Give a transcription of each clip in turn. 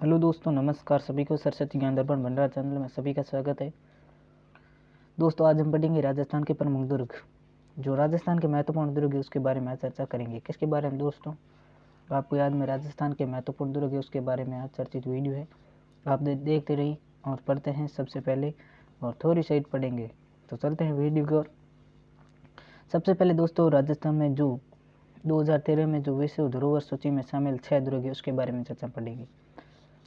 Hello दोस्तों, नमस्कार। सभी को सरस्वती ज्ञान दर्पण भंडारा चैनल में सभी का स्वागत है। दोस्तों, आज हम पढ़ेंगे राजस्थान के प्रमुख दुर्ग। जो राजस्थान के महत्वपूर्ण दुर्ग है उसके बारे में आज चर्चा करेंगे। किसके बारे में दोस्तों? आपको याद में राजस्थान के महत्वपूर्ण दुर्ग है उसके बारे में आज चर्चित वीडियो है। आप देखते रहिए और पढ़ते हैं सबसे पहले और थोड़ी साइड पढ़ेंगे। तो चलते हैं वीडियो की ओर। सबसे पहले दोस्तों, राजस्थान में जो 2013 में जो विश्व धरोहर सूची में शामिल 6 दुर्ग है उसके बारे में चर्चा पढ़ेंगे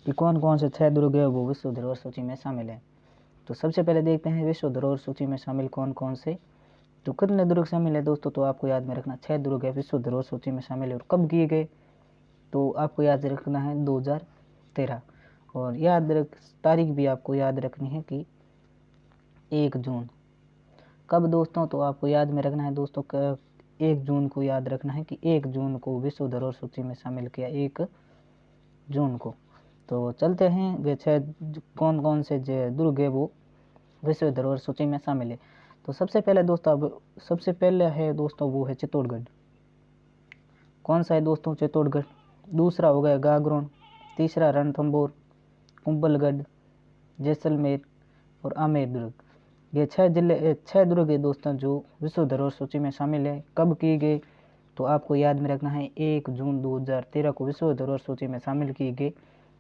कि कौन कौन से 6 दुर्ग है वो विश्व धरोहर सूची में शामिल है। तो सबसे पहले देखते हैं विश्व धरोहर सूची में शामिल कौन कौन से, तो कितने दुर्ग शामिल है दोस्तों। तो आपको याद में रखना 6 दुर्ग है विश्व धरोहर सूची में शामिल है। और कब किए गए तो आपको याद रखना है 2013। और याद रख तारीख भी आपको याद रखनी है कि 1 जून। कब दोस्तों? तो आपको याद में रखना है दोस्तों 1 जून को याद रखना है कि 1 जून को विश्व धरोहर सूची में शामिल किया, 1 जून को। तो चलते हैं वे 6 कौन कौन से दुर्ग है वो विश्व धरोहर सूची में शामिल है। तो सबसे पहले है दोस्तों वो है चित्तौड़गढ़। कौन सा है दोस्तों? चित्तौड़गढ़। दूसरा हो गया गागरोन, तीसरा रणथंभौर, कुंभलगढ़, जैसलमेर और आमेर दुर्ग। ये 6 दुर्ग है दोस्तों जो विश्व धरोहर सूची में शामिल है। कब किए गए तो आपको याद में रखना है 1 जून 2013 को विश्व धरोहर सूची में शामिल किए गए।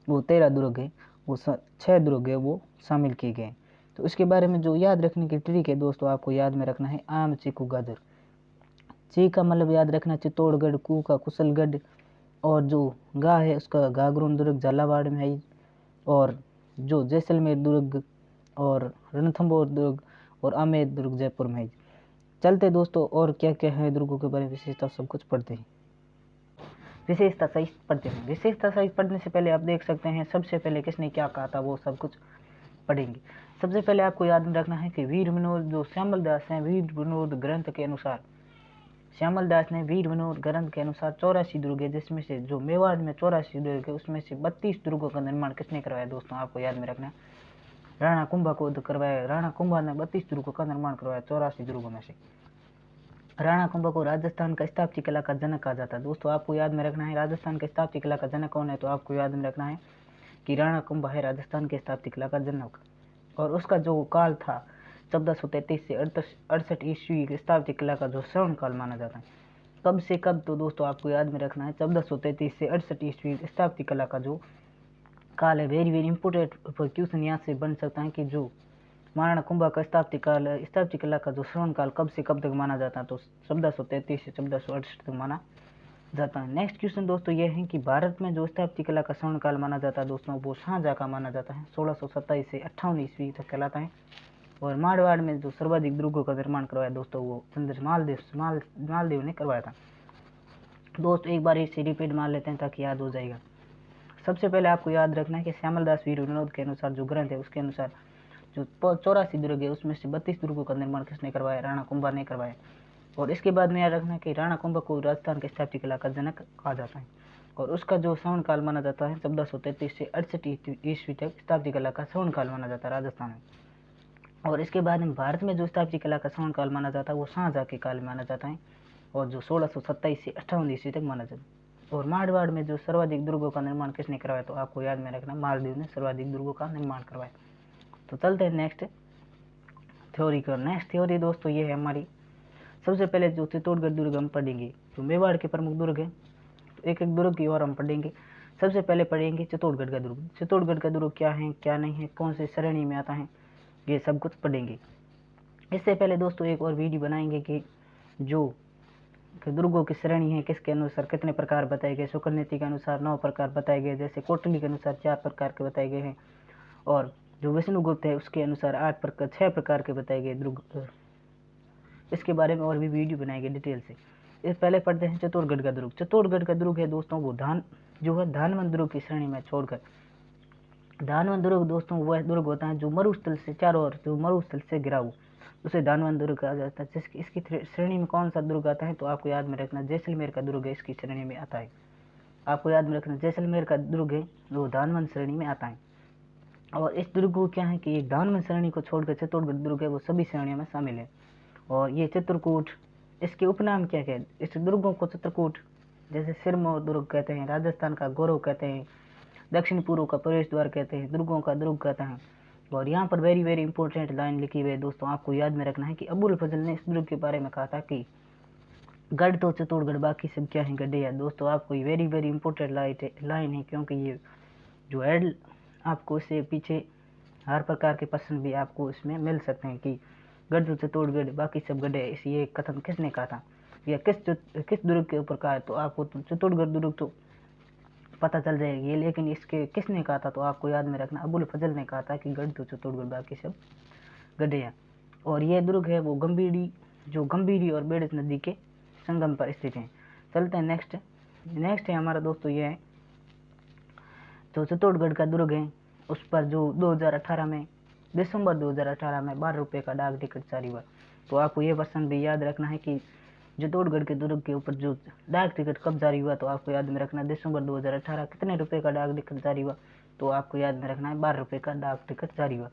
वो 13 दुर्ग है, वो 6 दुर्ग है वो शामिल किए गए। तो इसके बारे में जो याद रखने की ट्रिक है दोस्तों, आपको याद में रखना है आम, चीकू, गाजर। ची का मतलब याद रखना चित्तौड़गढ़, कू का कुशलगढ़, और जो गा है उसका गागरोन दुर्ग झालावाड़ में है, और जो जैसलमेर दुर्ग और रणथंभौर दुर्ग और आमेर दुर्ग जयपुर में है। चलते दोस्तों और क्या क्या है दुर्गों के बारे में विशेषता सब कुछ पढ़ते हैं। विशेषता सहित पढ़ते हैं। विशेषता सहित पढ़ने से पहले आप देख सकते हैं सबसे पहले किसने क्या कहा था वो सब कुछ पढ़ेंगे। सबसे पहले आपको याद रखना है कि वीर विनोद जो श्यामल दास हैं, वीर विनोद ग्रंथ के अनुसार श्यामल दास ने वीर विनोद ग्रंथ के अनुसार 84 दुर्ग है, जिसमें से जो मेवाड़ में 84 दुर्ग है उसमें से 32 दुर्गों का निर्माण किसने करवाया दोस्तों? आपको याद में रखना है राणा कुंभा को करवाया। राणा कुंभा ने 32 दुर्गों का निर्माण करवाया 84 दुर्गों में से। राणा कुंभा को राजस्थान का स्थापत्य कला का जनक कहा जाता है। दोस्तों आपको याद में रखना है राजस्थान के स्थापत्य कला का जनक कौन है, तो आपको याद में रखना है कि राणा कुंभा है राजस्थान के स्थापत्य कला का जनक। और उसका जो काल था 1433 से 68 ईस्वी स्थापत्य कला का जो स्वर्ण काल माना जाता है। कब से कब? तो दोस्तों आपको याद में रखना है 1433 से 68 ईस्वी स्थापत्य कला का जो काल है। वेरी वेरी इंपोर्टेंट क्वेश्चन यहाँ से बन सकता है कि जो महाराणा कुंभा का स्थापत्य कला का जो स्वर्ण काल कब से कब तक माना जाता है, तो 1433 से 1468 तक माना जाता है। नेक्स्ट क्वेश्चन दोस्तों ये है कि भारत में जो स्थापत्य कला का स्वर्ण काल माना जाता है दोस्तों वो शाहजहाँ का माना जाता है। 1627 से 58 ईस्वी तक कहलाता है। और मारवाड़ में जो सर्वाधिक दुर्गों का निर्माण करवाया दोस्तों वो मालदेव ने करवाया था। दोस्तों एक बार इसे रिपीट मार लेते हैं ताकि याद हो जाएगा। सबसे पहले आपको याद रखना है कि श्यामल दास वीर विनोद के अनुसार जो ग्रंथ है उसके अनुसार जो 84 दुर्ग है उसमें से 32 दुर्गों का निर्माण किसने करवाया? राणा कुंभा ने करवाया। और इसके बाद में याद रखना है कि राणा कुंभा को राजस्थान के स्थापत्य कला का जनक कहा जाता है। और उसका जो स्वर्ण काल माना जाता है 1433 से 68 ईस्वी तक स्थापत्य कला का स्वर्ण काल माना जाता है राजस्थान में। और इसके बाद में भारत में जो स्थापत्य कला का स्वर्ण काल माना जाता है वो शाहजहाँ के काल में माना जाता है, और जो 1627 से 58 ईस्वी तक माना जाता है। और मारवाड़ में जो सर्वाधिक दुर्गों का निर्माण किसने करवाया? तो आपको याद में रखना मालदेव ने सर्वाधिक दुर्गों का निर्माण करवाया। तो चलते हैं नेक्स्ट थ्योरी की। नेक्स्ट थ्योरी दोस्तों ये है हमारी। सबसे पहले जो चित्तौड़गढ़ दुर्ग हम पढ़ेंगे, जो मेवाड़ के प्रमुख दुर्ग है, तो एक एक दुर्ग की ओर हम पढ़ेंगे। सबसे पहले पढ़ेंगे चित्तौड़गढ़ का दुर्ग। चित्तौड़गढ़ का दुर्ग क्या है क्या नहीं है, कौन से श्रेणी में आता है, ये सब कुछ पढ़ेंगे। इससे पहले दोस्तों एक और वीडियो बनाएंगे कि जो दुर्गों की श्रेणी है किसके अनुसार कितने प्रकार बताए गए। शुक्र नीति के अनुसार 9 प्रकार बताए गए, जैसे कोटली के अनुसार 4 प्रकार के बताए गए हैं, और जो विष्णुगुप्त है उसके अनुसार 6 प्रकार के बताए गए दुर्ग। इसके बारे में और भी वीडियो बनाएंगे डिटेल से। इस पहले पढ़ते हैं चित्तौड़गढ़ का दुर्ग। चित्तौड़गढ़ का दुर्ग है दोस्तों वो धानवंत दुर्ग की श्रेणी में छोड़कर। धानवंत दुर्ग दोस्तों वह दुर्ग होता है जो मरुस्थल से चारों ओर जो मरुस्थल से घिरा हुआ, उसे धानवंत दुर्ग कहा जाता है। जिसकी इसकी श्रेणी में कौन सा दुर्ग आता है, तो आपको याद में रखना जैसलमेर का दुर्ग है इसकी श्रेणी में आता है। आपको याद में रखना जैसलमेर का दुर्ग है वो धानवंत श्रेणी में आता है। और इस दुर्ग को क्या है कि धानवंत श्रेणी को छोड़कर चित्तौड़गढ़ दुर्ग है वो सभी श्रेणियों में शामिल है। और ये चित्रकूट, इसके उपनाम क्या क्या है? इस दुर्गों को चित्रकूट, जैसे सिरमौर दुर्ग कहते हैं, राजस्थान का गौरव कहते हैं, दक्षिण पूर्व का प्रवेश द्वार कहते हैं, दुर्गों का दुर्ग कहते हैं। और यहाँ पर वेरी वेरी इंपॉर्टेंट लाइन लिखी हुई है दोस्तों, आपको याद में रखना है कि अबुल फजल ने इस दुर्ग के बारे में कहा था कि गढ़ तो चित्तौड़गढ़ बाकी सब क्या है गड्ढे है। दोस्तों आपको ये वेरी वेरी इंपॉर्टेंट लाइन है, क्योंकि ये जो एड आपको इससे पीछे हर प्रकार के प्रश्न भी आपको इसमें मिल सकते हैं कि गढ़ तो चित्तौड़गढ़ बाकी सब गड्ढे, इस ये कथन किसने कहा था या किस दुर्ग के ऊपर कहा है। तो आपको चित्तौड़गढ़ दुर्ग तो पता चल जाएगी, लेकिन इसके किसने कहा था तो आपको याद में रखना अबुल फजल ने कहा था कि गढ़ तो चित्तौड़गढ़ बाकी सब गड्ढे हैं। और ये दुर्ग है वो गंभीरी और बेड़स नदी के संगम पर स्थित है। चलते हैं नेक्स्ट है हमारा दोस्तों, ये है जो चित्तौड़गढ़ का दुर्ग है उस पर जो 2018 में दिसंबर 2018 में 12 रुपये का डाक टिकट जारी हुआ। तो आपको ये प्रश्न भी याद रखना है कि चित्तौड़गढ़ के दुर्ग के ऊपर जो डाक टिकट कब जारी हुआ। तो आपको याद में रखना दिसंबर 2018 कितने रुपए का डाक टिकट जारी हुआ। तो आपको याद में रखना है 12 रुपये का डाक टिकट जारी हुआ।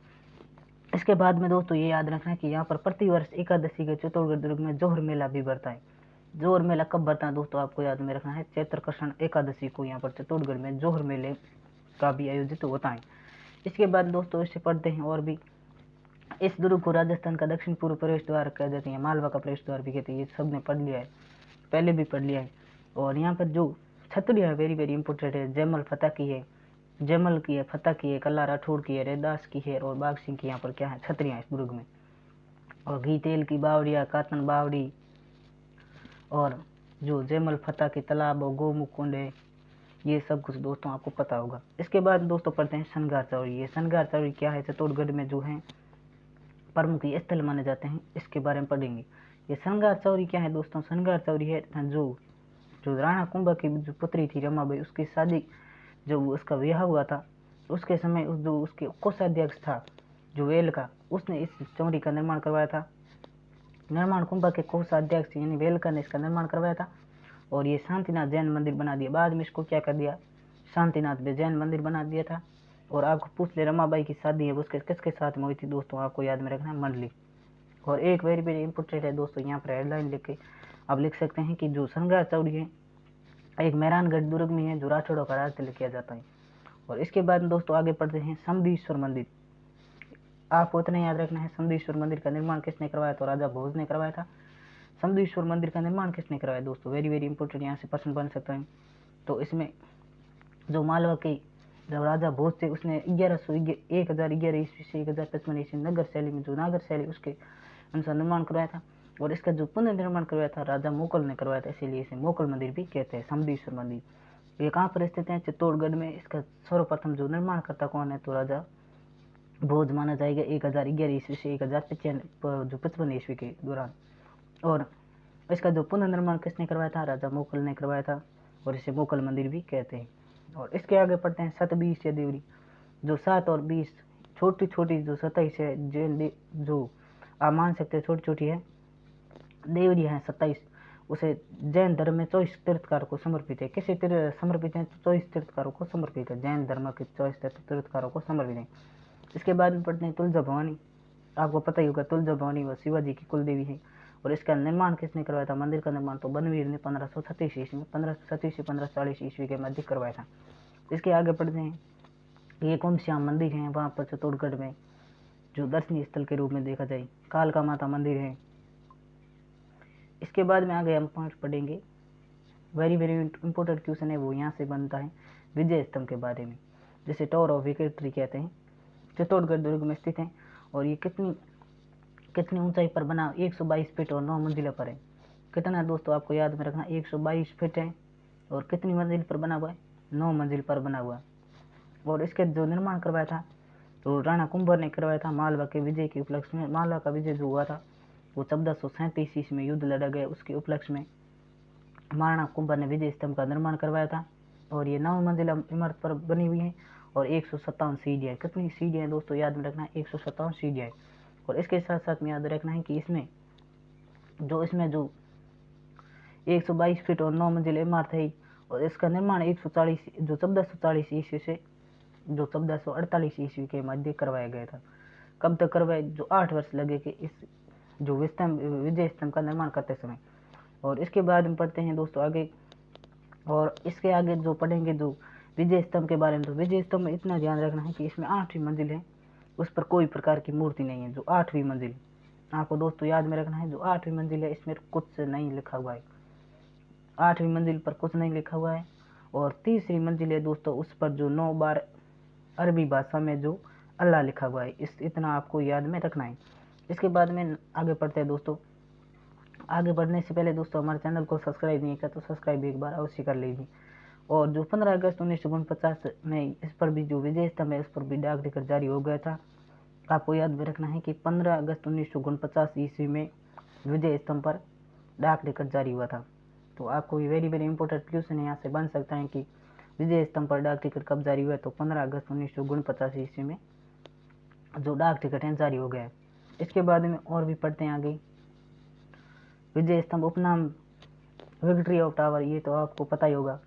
इसके बाद में दोस्तों ये याद रखना है कि यहाँ पर प्रतिवर्ष एकादशी के चित्तौड़गढ़ दुर्ग में जोहर मेला भी बढ़ता है। जोहर मेला कब बढ़ता है दोस्तों, आपको याद में रखना है चैत्र कृष्ण एकादशी को यहाँ पर चित्तौड़गढ़ में जोहर मेले का भी आयोजित होता है। इसके बाद दोस्तों इससे पढ़ते हैं और भी, इस दुर्ग को राजस्थान का दक्षिण पूर्व प्रवेश द्वार कह देते हैं, मालवा का प्रवेश द्वार भी कहते हैं। ये सब ने पढ़ लिया है, पहले भी पढ़ लिया है। और यहाँ पर जो छतरियाँ है वेरी वेरी इंपॉर्टेंट है, जयमल की है, फतेह की है, कल्ला राठौड़ की है, रैदास की है और बाघ सिंह की यहाँ पर क्या है छतरियाँ इस दुर्ग में। और घी तेल की बावड़िया, कातन बावड़ी और जो जयमल फतेह के तालाब और गोमुख कुंड है, ये सब कुछ दोस्तों आपको पता होगा। इसके बाद दोस्तों पढ़ते हैं सनगार चौरी। ये सनगार चौरी क्या है, चित्तौड़गढ़ में जो है प्रमुख स्थल माने जाते हैं, इसके बारे में पढ़ेंगे। ये सनगार चौरी क्या है दोस्तों, सनगार चौरी है जो राणा कुंभा की जो पुत्री थी रमाबाई, उसकी शादी जब उसका विवाह हुआ था उसके समय जो उसके कोषाध्यक्ष था जो वेल का, उसने इस चौरी का निर्माण करवाया था। निर्माण कुंभा के कोषाध्यक्ष यानी वेलका ने इसका निर्माण करवाया था। और ये शांतिनाथ जैन मंदिर बना दिया, बाद में इसको क्या कर दिया शांतिनाथ जैन मंदिर बना दिया था। और आपको पूछ ले रमाबाई की शादी है उसके किसके साथ में हुई थी दोस्तों, आपको याद में रखना है मंडली। और एक वेरी वेरी इंपॉर्टेंट है दोस्तों, यहाँ पर हेडलाइन लिख के आप लिख सकते हैं कि जो सनगार चौरी है एक मेहरानगढ़ दुर्ग में है जो राठौड़ों का राज किया जाता है। और इसके बाद दोस्तों आगे पढ़ते हैं समदीश्वर मंदिर। आपको इतना याद रखना है समदीश्वर मंदिर का निर्माण किसने करवाया, तो राजा भोज ने करवाया था। समदीश्वर मंदिर का निर्माण किसने करवाया दोस्तों, वेरी वेरी इंपॉर्टेंट, यहाँ से प्रश्न बन सकता है। तो इसमें जो मालवा के जब राजा भोज थे उसने 1011 ईस्वी से 1055 ईस्वी नगर शैली में जो नागर शैली उसके अनुसार निर्माण करवाया था। और इसका जो पुनर्निर्माण करवाया था राजा मोकल ने करवाया था, इसीलिए इसे मोकल मंदिर भी कहते हैं। समदीश्वर मंदिर ये कहाँ पर स्थित है, चित्तौड़गढ़ में। इसका सर्वप्रथम जो निर्माण करता कौन है, तो राजा भोज माना जाएगा 1011 ईस्वी से 1055 ईस्वी के दौरान। और इसका जो पुनर्निर्माण किसने करवाया था, राजा मोकल ने करवाया था। और इसे मोकल मंदिर भी कहते हैं। और इसके आगे पढ़ते हैं 27 या देवरी। जो 7 और 20 छोटी छोटी जो 27 है जो आप मान सकते हैं छोटी छोटी है, देवरी है 27, उसे जैन धर्म में 24 तीर्थकारों को समर्पित है। किसे समर्पित है, 24 तीर्थकारों को समर्पित है, जैन धर्म के 24 तीर्थकारों को समर्पित है। इसके बाद में पढ़ते हैं तुलजा भवानी। आपको पता ही होगा तुलजा भवानी वह शिवाजी की कुल देवी है। और इसका निर्माण किसने करवाया था, मंदिर का निर्माण तो बनवीर ने 1536 ईस्वी में 1536 से 1540 ईस्वी के मध्य करवाया था। इसके आगे पढ़ते हैं ये कुंभश्याम मंदिर है, वहाँ पर चित्तौड़गढ़ में जो दर्शनीय स्थल के रूप में देखा जाए। कालका माता मंदिर है। इसके बाद में आगे हम पॉइंट पढ़ेंगे, वेरी वेरी इंपॉर्टेंट क्वेश्चन है वो यहाँ से बनता है विजय स्तंभ के बारे में, जिसे टावर ऑफ विक्ट्री कहते हैं, चित्तौड़गढ़ दुर्ग में स्थित है। और ये कितनी ऊंचाई पर बना, 122 फीट और 9 मंजिला पर है। कितना दोस्तों आपको याद में रखना, 122 फीट है और कितनी मंजिल पर बना हुआ है, 9 मंजिल पर बना हुआ है। और इसके जो निर्माण करवाया था तो राणा कुंभर ने करवाया था मालवा के विजय के उपलक्ष्य में। मालवा का विजय जो हुआ था वो 1437 ईस्वी में युद्ध लड़ा गया, उसके उपलक्ष्य में महाराणा कुंभर ने विजय स्तंभ का निर्माण करवाया था। और ये 9 मंजिला इमारत पर बनी हुई है और 157 सीढ़ियाँ। कितनी सीढ़ियाँ दोस्तों याद में रखना है, 157 सीढ़ियाँ। और इसके साथ साथ में याद रखना है कि इसमें जो 122 फीट और 9 मंजिल इमारत है और इसका निर्माण 1440 ईस्वी से 1448 ईस्वी के मध्य करवाया गया था। कब तक करवाया, जो 8 वर्ष लगे कि इस जो विजय स्तंभ का निर्माण करते समय। और इसके बाद हम पढ़ते हैं दोस्तों आगे, और इसके आगे जो पढ़ेंगे जो विजय स्तंभ के बारे में, तो विजय स्तंभ में इतना ध्यान रखना है कि इसमें 8वीं मंजिल है, उस पर कोई प्रकार की मूर्ति नहीं है। जो 8वीं मंजिल आपको दोस्तों याद में रखना है, जो 8वीं मंजिल है इसमें कुछ नहीं लिखा हुआ है, 8वीं मंजिल पर कुछ नहीं लिखा हुआ है। और तीसरी मंजिल है दोस्तों, उस पर जो 9 बार अरबी भाषा में जो अल्लाह लिखा हुआ है, इतना आपको याद में रखना है। इसके बाद में आगे बढ़ते हैं दोस्तों। आगे बढ़ने से पहले दोस्तों हमारे चैनल को सब्सक्राइब नहीं किया तो सब्सक्राइब एक बार अवश्य कर लीजिए। और जो 15 अगस्त 1949 में इस पर भी जो विजय स्तंभ है उस पर भी डाक टिकट जारी हो गया था। आपको याद में रखना है कि 15 अगस्त 1949 ईस्वी में विजय स्तंभ पर डाक टिकट जारी हुआ था। तो आपको ये वेरी वेरी इंपॉर्टेंट क्वेश्चन यहाँ से बन सकता है कि विजय स्तंभ पर डाक टिकट कब जारी हुआ है, तो 15 अगस्त 1949 ईस्वी में जो डाक टिकट है जारी हो गया है। इसके बाद में और भी पढ़ते हैं आगे। विजय स्तंभ उपनाम विक्ट्री ऑफ टावर, ये तो आपको पता ही होगा।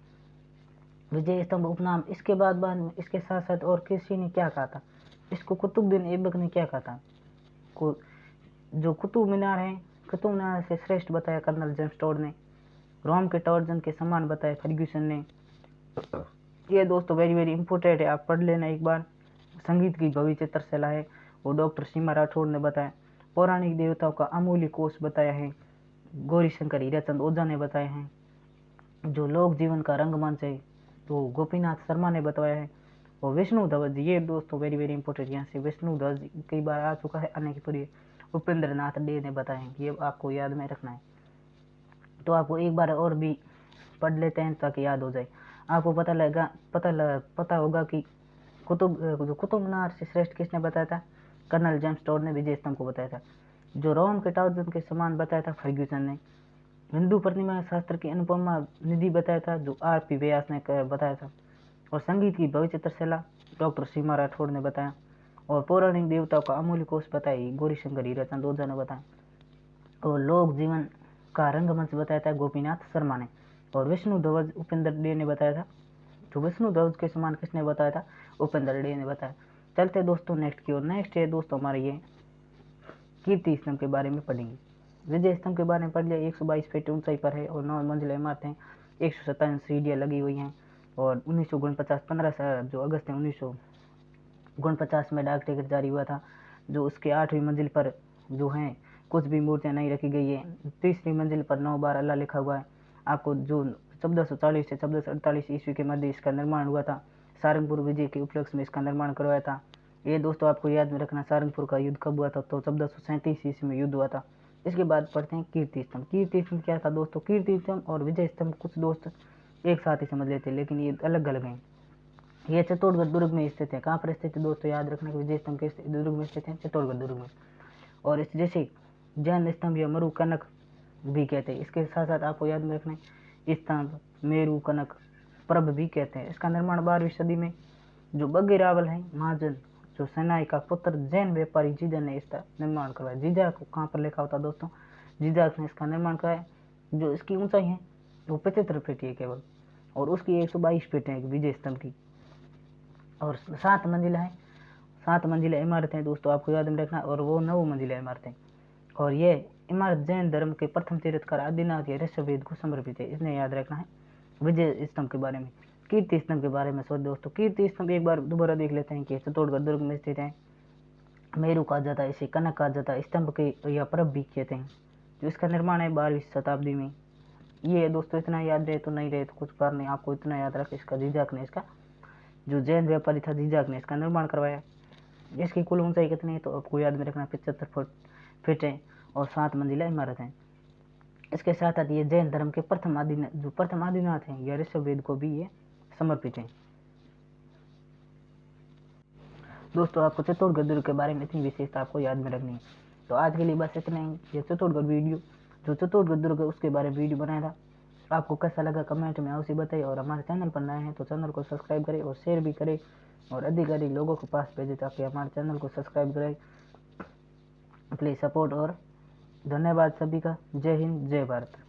विजय स्तंभ उपनाम, इसके बाद में इसके साथ साथ और किसी ने क्या कहा था, इसको कुतुबुद्दीन ऐबक ने क्या कहा था, जो कुतुब मीनार है, कुतुब मीनार से श्रेष्ठ बताया कर्नल जेम्स टॉड ने, रोम के टावर के समान बताया फर्ग्यूसन ने। ये दोस्तों वेरी वेरी इंपॉर्टेंट है, आप पढ़ लेना एक बार। संगीत की भव्य चित्रशला है, वो डॉक्टर सीमा राठौड़ ने बताया। पौराणिक देवताओं का अमूल्य कोष बताया है, गौरीशंकर हीराचंद ओझा ने बताया है। जो लोक जीवन का रंगमंच है तो गोपीनाथ शर्मा ने बताया है। और विष्णु ध्वज, ये दोस्तों वेरी वेरी इंपॉर्टेंट, यहाँ से विष्णु ध्वज कई बार आ चुका है, आने की पूरी उपेंद्र नाथ डे ने बताया है, ये आपको याद में रखना है। तो आपको एक बार और भी पढ़ लेते हैं ताकि याद हो जाए। आपको पता होगा कि कुतुब मीनार से श्रेष्ठ किसने बताया था, कर्नल जेम्स टॉड ने विजय स्तंभ को बताया था। जो रोम के टावर के समान बताया था फर्ग्यूसन ने। हिंदू प्रतिमा शास्त्र की अनुपमा निधि बताया था जो R.P. व्यास ने बताया था। और संगीत की भव्य चित्रशला डॉक्टर सीमा राठौड़ ने बताया। और पौराणिक देवताओं का अमूल्य कोष बताया गौरीशंकर हीराचंद ओझा ने बताया। और लोक जीवन का रंगमंच बताया था गोपीनाथ शर्मा ने। और विष्णु ध्वज उपेंद्र डे ने बताया था। तो विष्णु ध्वज के समान किसने बताया था, उपेंद्र डे ने बताया। चलते दोस्तों नेक्स्ट की ओर। नेक्स्ट है दोस्तों हमारे ये कीर्ति स्तंभ के बारे में पढ़ेंगे। विजय स्तंभ के बारे में पढ़ लिया। 122 फीट ऊंचाई पर है और 9 मंजिला इमारतें, 157 सीढ़ियाँ लगी हुई हैं। और 1949 15 जो अगस्त 1949 में डाक टिकट जारी हुआ था। जो उसके 8वीं मंजिल पर जो है कुछ भी मूर्तियाँ नहीं रखी गई है। तीसरी मंजिल पर 9 बार अल्लाह लिखा हुआ है। आपको जो 1440 से 1448 ईस्वी के मध्य इसका निर्माण हुआ था। सारंगपुर विजय के उपलक्ष्य में इसका निर्माण करवाया था। ये दोस्तों आपको याद में रखना, सारंगपुर का युद्ध कब हुआ था, तो 1437 ईस्वी में युद्ध हुआ था। इसके बाद पढ़ते हैं कीर्ति स्तंभ। कीर्ति स्तंभ क्या था दोस्तों, कीर्ति स्तंभ और विजय स्तंभ कुछ दोस्त एक साथ ही समझ लेते हैं, लेकिन ये अलग अलग हैं। ये चित्तौड़गढ़ दुर्ग में स्थित है। कहाँ पर स्थित है दोस्तों, याद रखना कि विजय स्तंभ के दुर्ग में स्थित है, चित्तौड़गढ़ दुर्ग में। और इस जैसे जैन स्तंभ या मरु कनक भी कहते हैं। इसके साथ साथ आपको याद में रखना है स्तंभ मेरु कनक प्रभ भी कहते हैं। इसका निर्माण 12वीं सदी में जो बग्गे रावल है महाजन, जो सेनाई का पुत्र जैन व्यापारी जीजा ने इसका निर्माण करवाया। जीजा को कहाँ पर लिखा होता दोस्तों, जीजा ने इसका निर्माण कराया। जो इसकी ऊंचाई है वो 75 फीट है केवल, और उसकी 122 फीट है विजय स्तंभ की। और 7 मंजिला है, 7 मंजिला इमारतें दोस्तों आपको याद में रखना। और वो 9 मंजिला इमारतें। और ये इमारत जैन धर्म के प्रथम तीर्थकार आदिनाथ या ऋषभवेद को समर्पित है, इसने याद रखना है विजय स्तंभ के बारे में। कीर्ति स्तंभ के बारे में सोच दोस्तों, कीर्ति स्तंभ एक बार दोबारा देख लेते हैं कि चित्तौड़गढ़ दुर्ग में स्थित है। मेरु कहा जाता है इसे, कनक कहा जाता है, स्तंभ के या प्रभ भी कहते हैं। जो इसका निर्माण है 12वीं शताब्दी में। ये दोस्तों इतना याद रहे तो नहीं रहे तो कुछ बार नहीं, आपको इतना याद रखे इसका जीजाक ने, इसका जो जैन व्यापारी था जीजाक ने इसका निर्माण करवाया। इसकी कुल ऊंचाई कितनी है तो आपको याद में रखना 75 फीट है और 7 मंजिला इमारत है। इसके साथ साथ ये जैन धर्म के प्रथम आदिनाथ हैं या ऋषभवेद को भी ये समर्पित है। दोस्तों आपको चित्तौड़गढ़ दुर्ग के बारे में इतनी विशेषता आपको याद में रखनी है। तो आज के लिए बस इतना ही। ये चित्तौड़गढ़ वीडियो जो चित्तौड़गढ़ दुर्ग है उसके बारे में वीडियो बनाया था, आपको कैसा लगा कमेंट में अवश्य बताइए। और हमारे चैनल पर नए हैं तो चैनल को सब्सक्राइब करें और शेयर भी करें और अधिक लोगों के पास भेजें ताकि हमारे चैनल को सब्सक्राइब करें। प्लीज़ सपोर्ट और धन्यवाद सभी का। जय हिंद, जय भारत।